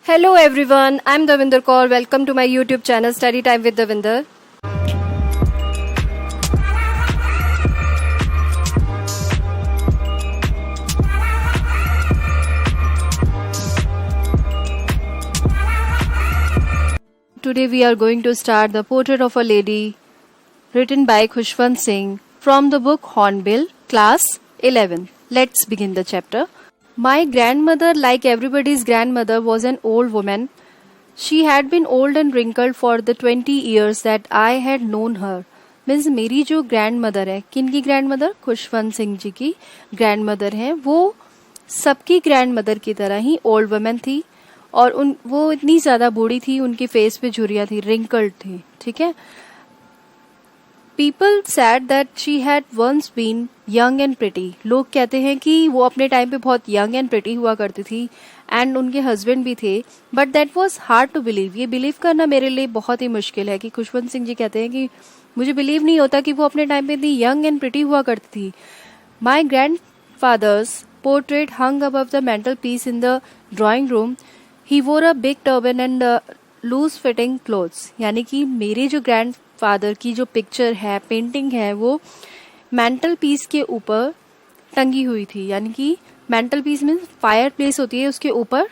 Hello everyone, I'm Davinder Kaur. Welcome to my YouTube channel Study Time with Davinder. Today we are going to start The Portrait of a Lady, written by Khushwant Singh, from the book Hornbill, Class 11. Let's begin the chapter. My grandmother, like everybody's grandmother, was an old woman. She had been old and wrinkled for the 20 years that I had known her. Means मेरी जो grand mother है, किन की grand mother? Khushwant Singh ji की grand mother है. वो सबकी grand mother की तरह ही ओल्ड वुमेन थी और वो इतनी ज्यादा बूढ़ी थी, उनके फेस पे झुर्रियां थी, रिंकल्ड थी. ठीक है. People said that she had once been young and pretty. लोग कहते हैं कि वो अपने टाइम पे बहुत यंग एंड प्रिटी हुआ करती थी एंड उनके हस्बैंड भी थे. But that was hard to believe. ये बिलीव करना मेरे लिए बहुत ही मुश्किल है कि खुशवंत सिंह जी कहते हैं कि मुझे बिलीव नहीं होता कि वो अपने टाइम पे इतनी यंग एंड प्रिटी हुआ करती थी. My grandfather's portrait hung above the mantelpiece in the drawing room. He wore a big turban and loose fitting clothes. यानी कि मेरे जो ग्रैंड फादर की जो पिक्चर है, पेंटिंग है, वो मेंटल पीस के ऊपर टंगी हुई थी. यानी कि mantelpiece means fireplace होती है, उसके ऊपर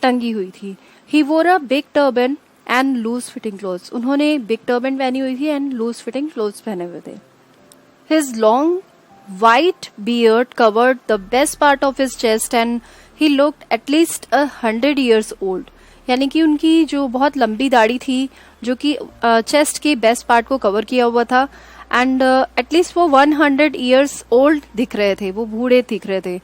टंगी हुई थी. He wore a big turban and loose fitting clothes. उन्होंने बिग टर्बन पहनी हुई थी एंड लूज फिटिंग क्लोथ्स पहने हुए थे. His long white beard covered the best part of his chest and he looked at least 100 years old. यानी कि उनकी जो बहुत लंबी दाढ़ी थी जो कि चेस्ट के बेस्ट पार्ट को कवर किया हुआ था एंड एटलीस्ट वो 100 years old दिख रहे थे, वो बूढ़े दिख रहे थे.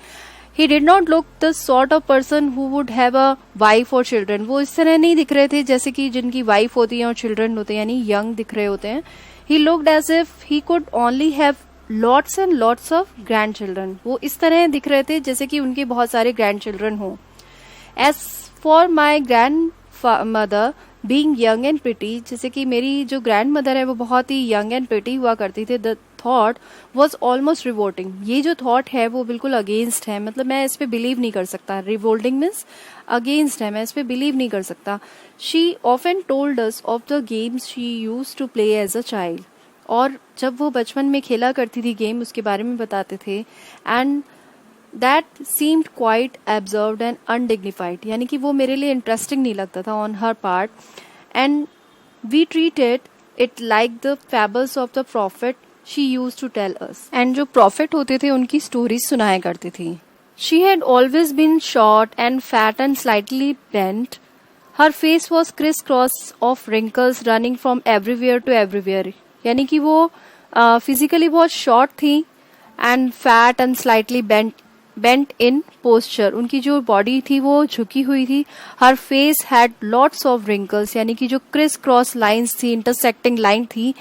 He did not look the sort of person who would have a wife or children. वो इस तरह नहीं दिख रहे थे जैसे कि जिनकी वाइफ होती है और चिल्ड्रन होते हैं, यानी यंग दिख रहे होते हैं. He looked as if he could only have lots and lots of grand children. वो इस तरह दिख रहे थे जैसे कि उनके बहुत सारे ग्रैंड चिल्ड्रन हो. As for my grandmother being young and pretty, जैसे कि मेरी जो ग्रैंड मदर है वो बहुत ही यंग एंड प्रिटी हुआ करती थी. The thought was almost revolting. ये जो थॉट है वो बिल्कुल अगेंस्ट है, मतलब मैं इस पे बिलीव नहीं कर सकता. रिवोल्टिंग मीन्स अगेंस्ट है, मैं इस पे बिलीव नहीं कर सकता. She often told us of the games she used to play as a child. और जब वो बचपन में खेला करती थी गेम, उसके बारे में बताते थे. And that seemed quite absurd and undignified. यानी कि वो मेरे लिए इंटरेस्टिंग नहीं लगता था on her part. And we treated it like the fables of the prophet she used to tell us. And जो प्रॉफिट होते थे उनकी स्टोरीज सुनाया करती थी. She had always been short and fat and slightly bent. Her face was crisscross of wrinkles running from everywhere to everywhere. यानी कि वो फिजिकली बहुत शॉर्ट थी and fat and slightly bent in posture. उनकी जो body थी वो झुकी हुई थी. Her face had lots of wrinkles. यानी कि जो क्रिस क्रॉस लाइंस थी, इंटरसेक्टिंग लाइन थी,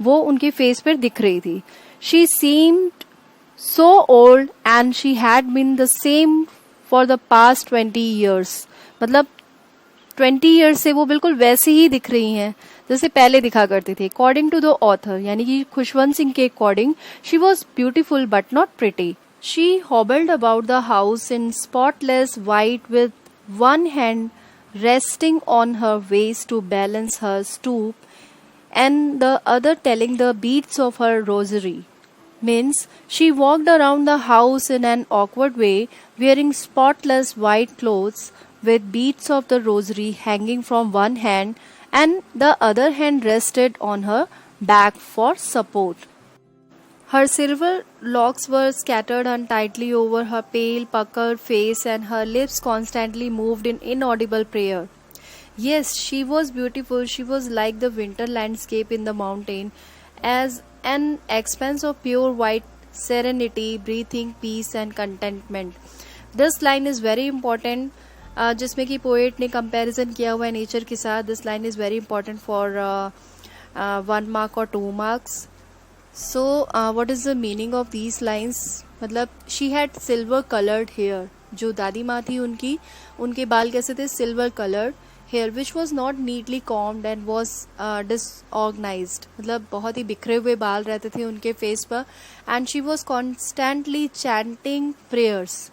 वो उनके फेस पर दिख रही थी. She seemed so old and she had been the same for the past 20 years. मतलब 20 years से वो बिल्कुल वैसे ही दिख रही हैं जैसे पहले दिखा करती थी. अकॉर्डिंग टू द ऑथर, यानी कि खुशवंत सिंह के according, she was beautiful but not pretty. She hobbled about the house in spotless white with one hand resting on her waist to balance her stoop and the other telling the beads of her rosary. Means she walked around the house in an awkward way, wearing spotless white clothes with beads of the rosary hanging from one hand and the other hand rested on her back for support. Her silver locks were scattered untidily over her pale, puckered face and her lips constantly moved in inaudible prayer. Yes, she was beautiful. She was like the winter landscape in the mountain, as an expanse of pure white serenity, breathing peace and contentment. This line is very important, जिसमें कि poet ने comparison किया हुआ है nature के साथ. This line is very important for 1 mark और 2 marks. So what is the meaning of these lines? मतलब she had silver coloured hair. जो दादी माँ थी उनके बाल कैसे थे? Silver coloured hair which was not neatly combed and was disorganised. मतलब बहुत ही बिखरे हुए बाल रहते थे उनके फेस पर. And she was constantly chanting prayers.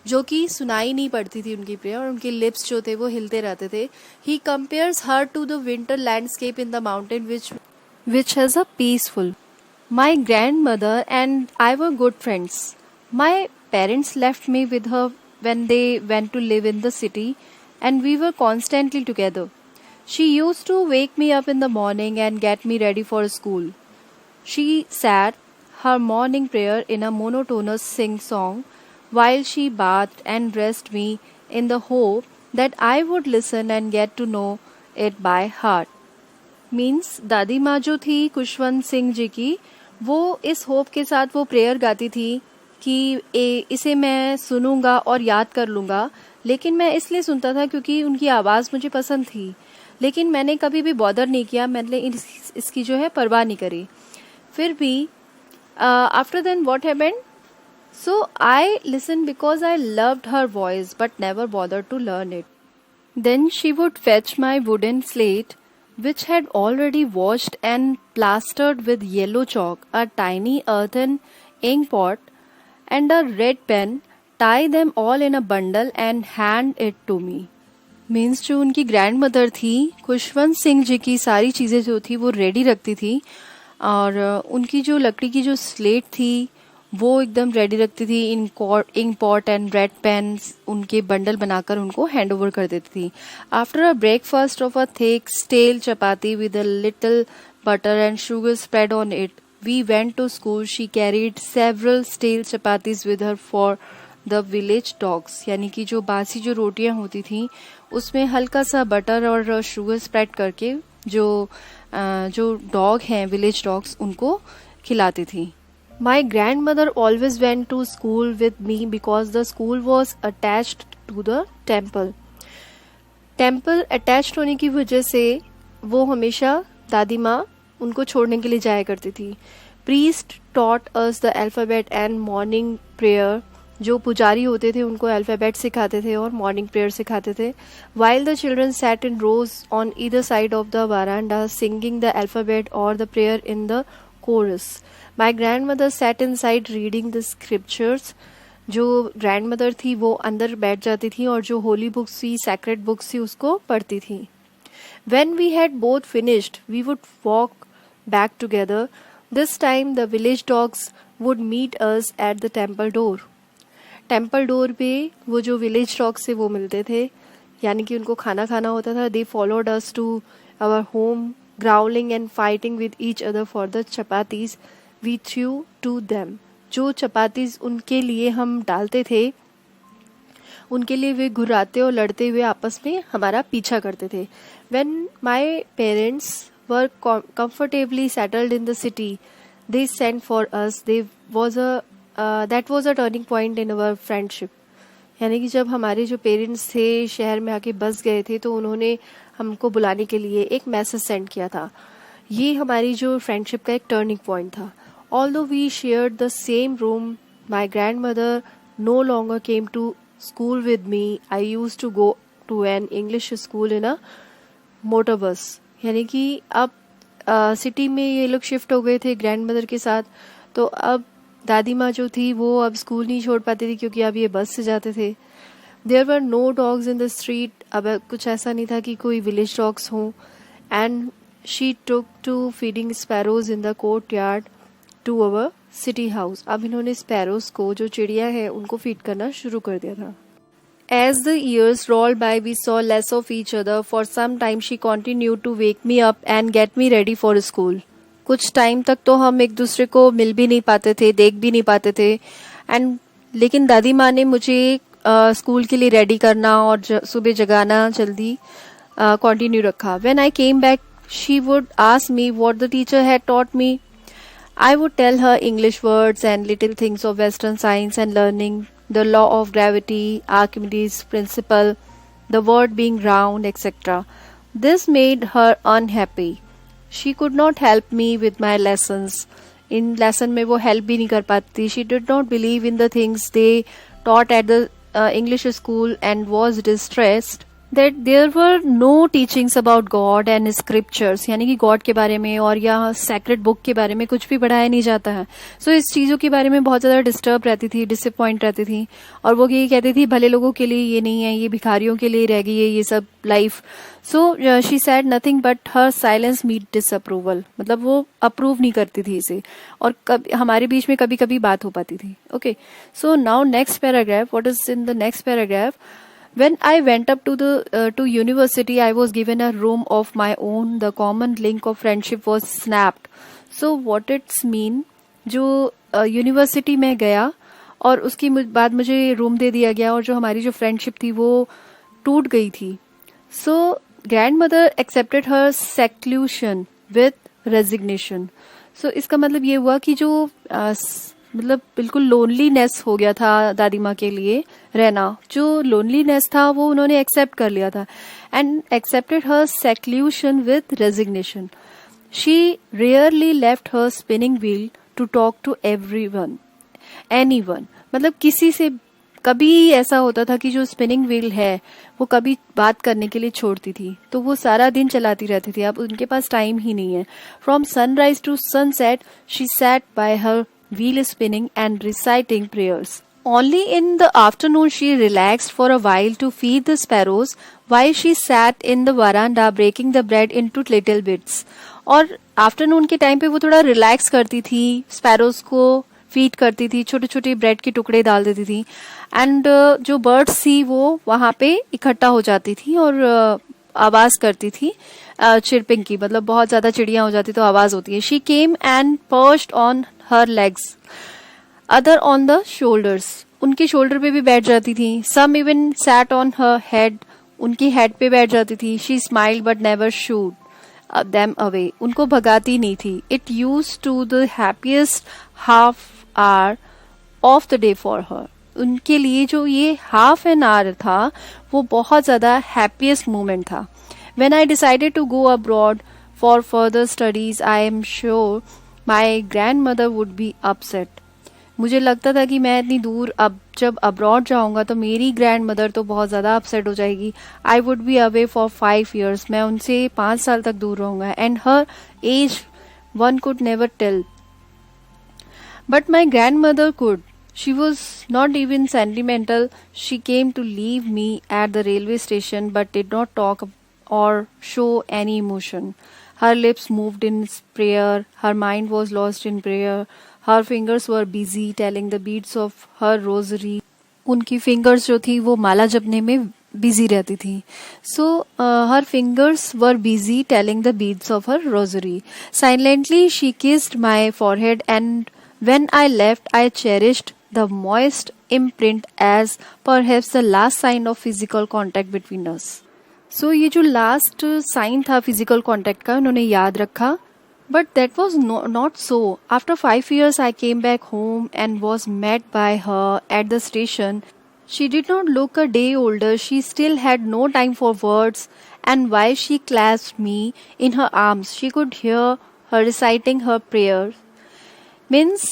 जो कि सुनाई नहीं पड़ती थी उनकी प्रेयर, और उनके लिप्स जो थे वो हिलते रहते थे. He compares her to the winter landscape in the mountain which has a peaceful. My grandmother and I were good friends. My parents left me with her when they went to live in the city, and we were constantly together. She used to wake me up in the morning and get me ready for school. She said her morning prayer in a monotonous sing song while she bathed and dressed me, in the hope that I would listen and get to know it by heart. Means दादी माँ जो थी खुशवंत सिंह जी की, वो इस hope के साथ वो प्रेयर गाती थी कि इसे मैं सुनूंगा और याद कर लूंगा. लेकिन मैं इसलिए सुनता था क्योंकि उनकी आवाज़ मुझे पसंद थी, लेकिन मैंने कभी भी बॉदर नहीं किया, मैंने इसकी जो है परवाह नहीं करी. फिर भी after then what happened, so I listen because I loved her voice but never bother to learn it. Then she would fetch my wooden slate which had already washed and plastered with yellow chalk, a tiny earthen ink pot, and a red pen, tie them all in a bundle and hand it to me. Means जो उनकी grand mother थी खुशवंत सिंह जी की सारी चीज़ें जो थी वो ready रखती थी, और उनकी जो लकड़ी की जो स्लेट थी वो एकदम रेडी रखती थी. Ink pot and red pens उनके बंडल बनाकर उनको हैंड ओवर कर देती थी. After a breakfast of a thick stale chapati with a little butter and sugar spread on it, we went to school. She carried several stale chapatis with her for the village dogs. यानी कि जो बासी जो रोटियां होती थी उसमें हल्का सा बटर और शुगर स्प्रेड करके जो डॉग हैं विलेज डॉग्स उनको खिलाती थी. My grandmother always went to school with me because the school was attached to the temple. Temple attached होने की वजह से वो हमेशा दादी माँ उनको छोड़ने के लिए जाया करती थी. Priest taught us the alphabet and morning prayer. जो पुजारी होते थे उनको अल्फ़ाबेट सिखाते थे और मॉर्निंग प्रेयर सिखाते थे. While the children sat in rows on either side of the veranda singing the alphabet और the prayer in the chorus. My grandmother sat inside reading the scriptures. जो grandmother थी वो अंदर बैठ जाती थी और जो होली बुक्स थी सैक्रेड बुक्स थी उसको पढ़ती थी. When we had both finished we would walk back together. This time the village dogs would meet us at the temple door. Temple door पे वो जो विलेज डॉग्स थे वो मिलते थे, यानी कि उनको खाना खाना होता था. They followed us to our home growling and fighting with each other for the chapatis we threw to them. जो चपातीज उनके लिए हम डालते थे उनके लिए वे घुराते और लड़ते हुए आपस में हमारा पीछा करते थे. When my parents were comfortably settled in the city, they sent for us. That was a turning point in our friendship. यानी कि जब हमारे जो पेरेंट्स थे शहर में आके बस गए थे तो उन्होंने हमको बुलाने के लिए एक मैसेज सेंड किया था. ये हमारी जो फ्रेंडशिप का एक टर्निंग पॉइंट था. Although we shared the same room, my grandmother no longer came to school with me. I use to go to an English school in a motor bus. यानी कि अब city में ये लोग shift हो गए थे ग्रैंड मदर के साथ, तो अब दादी माँ जो थी वो अब स्कूल नहीं छोड़ पाती थी क्योंकि अब ये बस से जाते थे. There were no dogs in the street. अब कुछ ऐसा नहीं था कि कोई विलेज डॉग्स हों. And she took to feeding sparrows in the courtyard to our city house. अब इन्होंने स्पैरोज को, जो चिड़िया हैं, उनको फीड करना शुरू कर दिया था. As the years rolled by, we saw less of each other. For some time, she continued to wake me up and get me ready for school. कुछ टाइम तक तो हम एक दूसरे को मिल भी नहीं पाते थे, देख भी नहीं पाते थे. लेकिन दादी माँ ने मुझे स्कूल के लिए रेडी करना और सुबह जगाना जल्दी कंटिन्यू रखा. When I came back, she would ask me what the teacher had taught me. I would tell her English words and little things of Western science and learning, the law of gravity, Archimedes' principle, the world being round, etc. This made her unhappy. She could not help me with my lessons. In lesson में वो help भी नहीं कर पाती. She did not believe in the things they taught at the English school and was distressed that there were no teachings about God and scriptures, यानी कि God के बारे में और या सैक्रेड बुक के बारे में कुछ भी पढ़ाया नहीं जाता है. सो इस चीज़ों के बारे में बहुत ज़्यादा डिस्टर्ब रहती थी, डिसअपॉइंट रहती थी, और वो ये कहती थी भले लोगों के लिए ये नहीं है, ये भिखारियों के लिए रह गई है ये सब life. So she said nothing but her silence meant disapproval, मतलब वो अप्रूव नहीं करती थी इसे, और हमारे बीच में कभी कभी बात हो पाती थी. Okay, so now next paragraph. What is in the next paragraph? When I went up to university, I was given a room of my own. The common link of friendship was snapped. So what it's mean? जो university में गया और उसके बाद मुझे room दे दिया गया और जो हमारी जो फ्रेंडशिप थी वो टूट गई थी. So grandmother accepted her seclusion with resignation. So इसका मतलब ये हुआ कि जो मतलब बिल्कुल लोनलीनेस हो गया था दादी माँ के लिए रहना, जो लोनलीनेस था वो उन्होंने एक्सेप्ट कर लिया था. And accepted her seclusion with resignation. She rarely left her spinning wheel to talk to everyone, anyone. मतलब किसी से कभी ऐसा होता था कि जो स्पिनिंग व्हील है वो कभी बात करने के लिए छोड़ती थी तो वो सारा दिन चलाती रहती थी. अब उनके पास टाइम ही नहीं है. From sunrise to sunset she sat by her wheel spinning and reciting prayers. Only in the afternoon she relaxed for a while to feed the sparrows while she sat in the veranda breaking the bread into little bits. और afternoon के time पे वो थोड़ा relax करती थी, sparrows को feed करती थी, छोटे छोटे ब्रेड के टुकड़े डाल देती थी. एंड जो बर्ड्स थी वो वहां पे इकट्ठा हो जाती थी और आवाज करती थी चिरपिंग की, मतलब बहुत ज्यादा चिड़िया हो जाती तो आवाज होती है. She came and perched on her legs, other on the shoulders. उनके शोल्डर पे भी बैठ जाती थी. Some even sat on her head, उनकी हेड पे बैठ जाती थी. She smiled but never shooed them away, उनको भगाती नहीं थी. It used to the happiest half hour of the day for her. उनके लिए जो ये हाफ एन आवर था वो बहुत ज्यादा हैप्पीएस्ट मोमेंट था. When I decided to go abroad for further studies, I am sure my grandmother would be upset. मुझे लगता था कि मैं इतनी दूर अब जब अब्रॉड जाऊंगा तो मेरी ग्रैंड मदर तो बहुत ज़्यादा अपसेट हो जाएगी. I would be away for 5 years, मैं उनसे 5 साल तक दूर रहूंगा. And her age one could never tell, but my grandmother could. She was not even sentimental. She came to leave me at the railway station but did not talk or show any emotion. Her lips moved in prayer. Her mind was lost in prayer. Her fingers were busy telling the beads of her rosary. उनकी fingers जो थी वो माला जपने में busy रहती थी. So her fingers were busy telling the beads of her rosary. Silently she kissed my forehead and when I left I cherished the moist imprint as perhaps the last sign of physical contact between us. So ये जो last sign था physical contact का उन्होंने याद रखा. But that was not so. After 5 years I came back home and was met by her at the station. She did not look a day older. She still had no time for words and while she clasped me in her arms she could hear her reciting her prayers. Means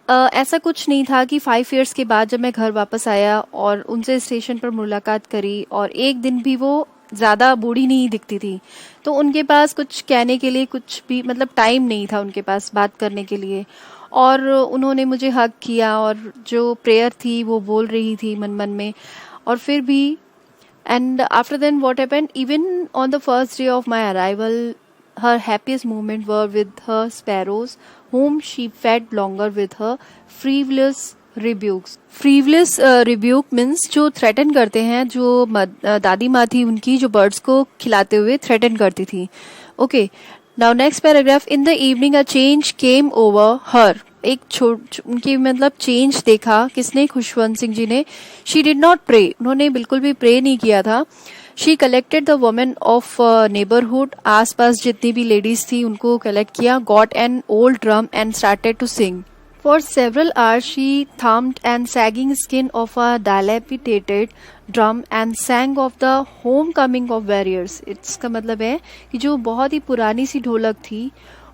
ऐसा कुछ नहीं था कि 5 years के बाद जब मैं घर वापस आया और उनसे स्टेशन पर मुलाकात करी और एक दिन भी वो ज़्यादा बूढ़ी नहीं दिखती थी तो उनके पास कुछ कहने के लिए कुछ भी मतलब टाइम नहीं था उनके पास बात करने के लिए. और उन्होंने मुझे हग किया और जो प्रेयर थी वो बोल रही थी मन मन में. और फिर भी and after then what happened, even on the first day of my arrival her happiest moment were with her sparrows whom she fed longer with her frivolous rebukes. Frivolous rebuke means जो threaten करते हैं, जो दादी माँ थी उनकी जो birds को खिलाते हुए threaten करती थी. Okay, now next paragraph. In the evening a change came over her. एक उनकी मतलब चेंज देखा किसने? खुशवंत सिंह जी ने. She did not pray. उन्होंने बिल्कुल भी प्रे नहीं किया था. She collected the women of neighborhood. आसपास जितनी भी लेडीज थी उनको कलेक्ट किया. Got an old drum and started to sing. For several hours she thumped and sagging skin of a dilapidated drum and sang of the homecoming of warriors. इसका मतलब है कि जो बहुत ही पुरानी सी ढोलक थी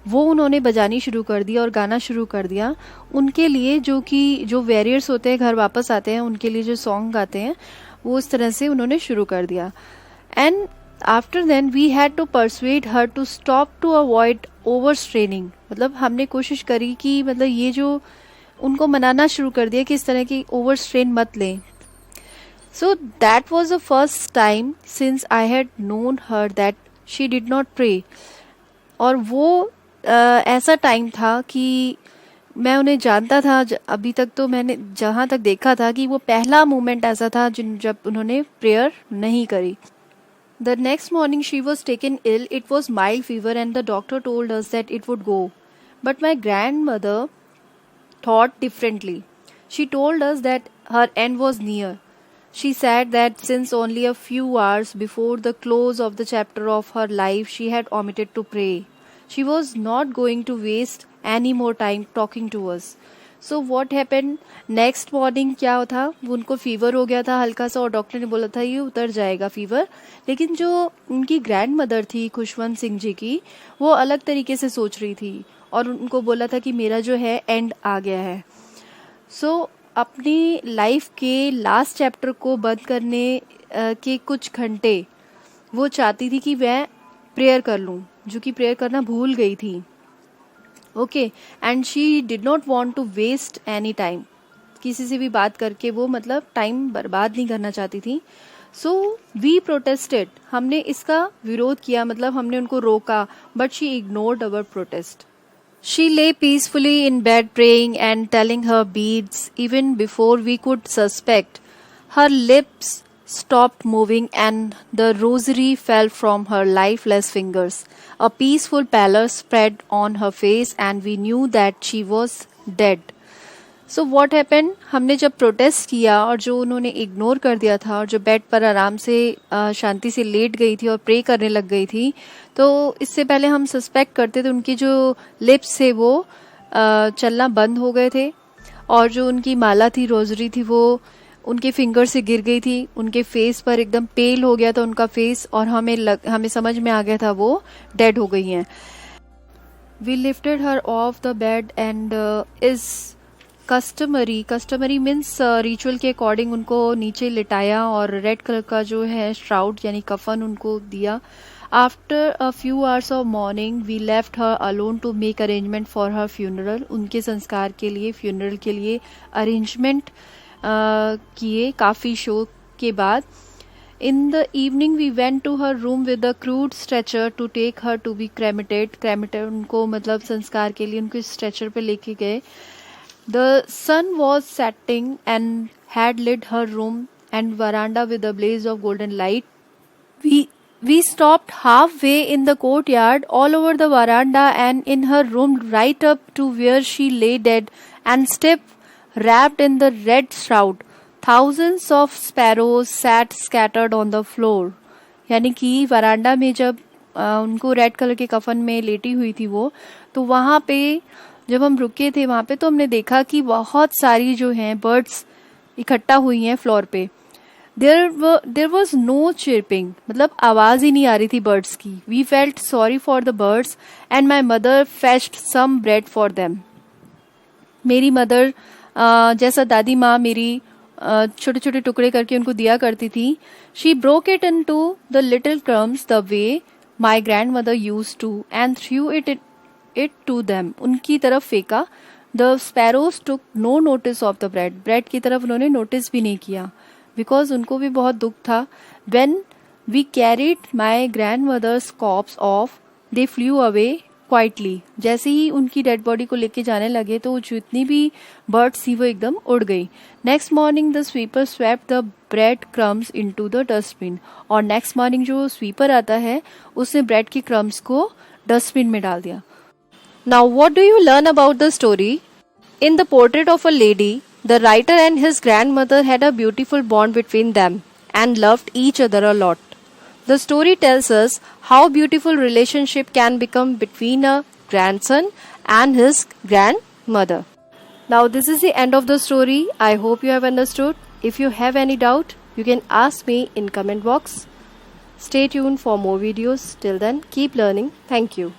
वो उन्होंने बजानी शुरू कर दी और गाना शुरू कर दिया उनके लिए, जो कि जो वॉरियर्स होते हैं घर वापस आते हैं उनके लिए जो सॉन्ग गाते हैं वो उस तरह से उन्होंने शुरू कर दिया. And after then we had to persuade her to stop to avoid overstraining. मतलब हमने कोशिश करी कि मतलब ये जो उनको मनाना शुरू कर दिया कि इस तरह की ओवर स्ट्रेन मत लें. So that was the first time since I had known her that she did not pray. और वो ऐसा टाइम था कि मैं उन्हें जानता था. अभी तक तो मैंने जहाँ तक देखा था कि वो पहला मोमेंट ऐसा था जब उन्होंने प्रेयर नहीं करी. The next morning she was taken ill. It was mild fever and the doctor told us that it would go. But my grandmother thought differently. She told us that her end was near. She said that since only a few hours before the close of the chapter of her life she had omitted to pray. She was not going to waste any more time talking to us. So what happened? Next morning क्या था, उनको fever हो गया था हल्का सा और doctor ने बोला था ये उतर जाएगा फीवर. लेकिन जो उनकी ग्रैंड मदर थी खुशवंत सिंह जी की, वो अलग तरीके से सोच रही थी और उनको बोला था कि मेरा जो है एंड आ गया है. सो अपनी लाइफ के लास्ट चैप्टर को बंद करने के कुछ घंटे वो चाहती थी कि मैं प्रेयर कर लूँ, जो कि प्रेयर करना भूल गई थी. Okay, and she did not want to waste any time. किसी से भी बात करके वो मतलब टाइम बर्बाद नहीं करना चाहती थी. सो वी प्रोटेस्टेड, हमने इसका विरोध किया, मतलब हमने उनको रोका, but she ignored our protest. She lay peacefully in bed praying and telling her beads even before we could suspect. Her lips stopped moving and the rosary fell from her lifeless fingers. A peaceful pallor spread on her face and we knew that she was dead. So what happened? हमने जब protest किया और जो उन्होंने ignore कर दिया था और जो बेड पर आराम से शांति से लेट गई थी और प्रे करने लग गई थी, तो इससे पहले हम सस्पेक्ट करते थे उनकी जो लिप्स थे वो चलना बंद हो गए थे और जो उनकी माला थी, रोजरी थी, वो उनके फिंगर से गिर गई थी. उनके फेस पर एकदम पेल हो गया था उनका फेस और हमें समझ में आ गया था वो डेड हो गई हैं. We lifted her off the bed and is customary means ritual के अकॉर्डिंग उनको नीचे लिटाया और रेड कलर का जो है श्राउड यानी कफन उनको दिया. After a few hours of morning we left her alone to make arrangement for her funeral. उनके संस्कार के लिए, फ्यूनरल के लिए अरेंजमेंट किए काफ़ी शोक के बाद. In the evening we went to her room with a crude stretcher to take her to be cremated. उनको मतलब संस्कार के लिए उनको स्ट्रेचर पे लेके गए. The sun was setting and had lit her room and veranda with a blaze of golden light. We stopped halfway in the courtyard, all over the veranda and in her room, right up to where she lay dead and stiff, wrapped in the red shroud. Thousands of sparrows sat scattered on the floor. यानी कि वरांडा में जब उनको red colour के कफन में लेटी हुई थी वो, तो वहाँ पे जब हम रुके थे वहाँ पे तो हमने देखा कि बहुत सारी जो हैं बर्ड्स इकट्ठा हुई हैं फ्लोर पे. देयर वॉज नो चिरपिंग, मतलब आवाज़ ही नहीं आ रही थी बर्ड्स की. We felt sorry for the birds and my mother fetched some bread for them. मेरी मदर जैसा दादी माँ मेरी छोटे छोटे टुकड़े करके उनको दिया करती थी. She broke it into the little crumbs the way my grandmother use to and threw it to them. उनकी तरफ फेंका. The sparrows took no notice of the bread. Bread की तरफ उन्होंने नोटिस भी नहीं किया बिकॉज उनको भी बहुत दुख था. When we carried my grandmother's corpse off they flew away quietly. जैसे ही उनकी डेड बॉडी को लेके जाने लगे तो जितनी भी बर्ड्स थी वो एकदम उड़ गई. Next morning the sweeper swept the bread crumbs into the dustbin. और नेक्स्ट मॉर्निंग जो स्वीपर आता है उसने ब्रेड की क्रम्स को डस्टबिन में डाल दिया. Now what do you learn about the story? In the portrait of a lady, the writer and his grandmother had a beautiful bond between them and loved each other a lot. The story tells us how beautiful relationship can become between a grandson and his grandmother. Now this is the end of the story. I hope you have understood. If you have any doubt, you can ask me in comment box. Stay tuned for more videos. Till then, keep learning. Thank you.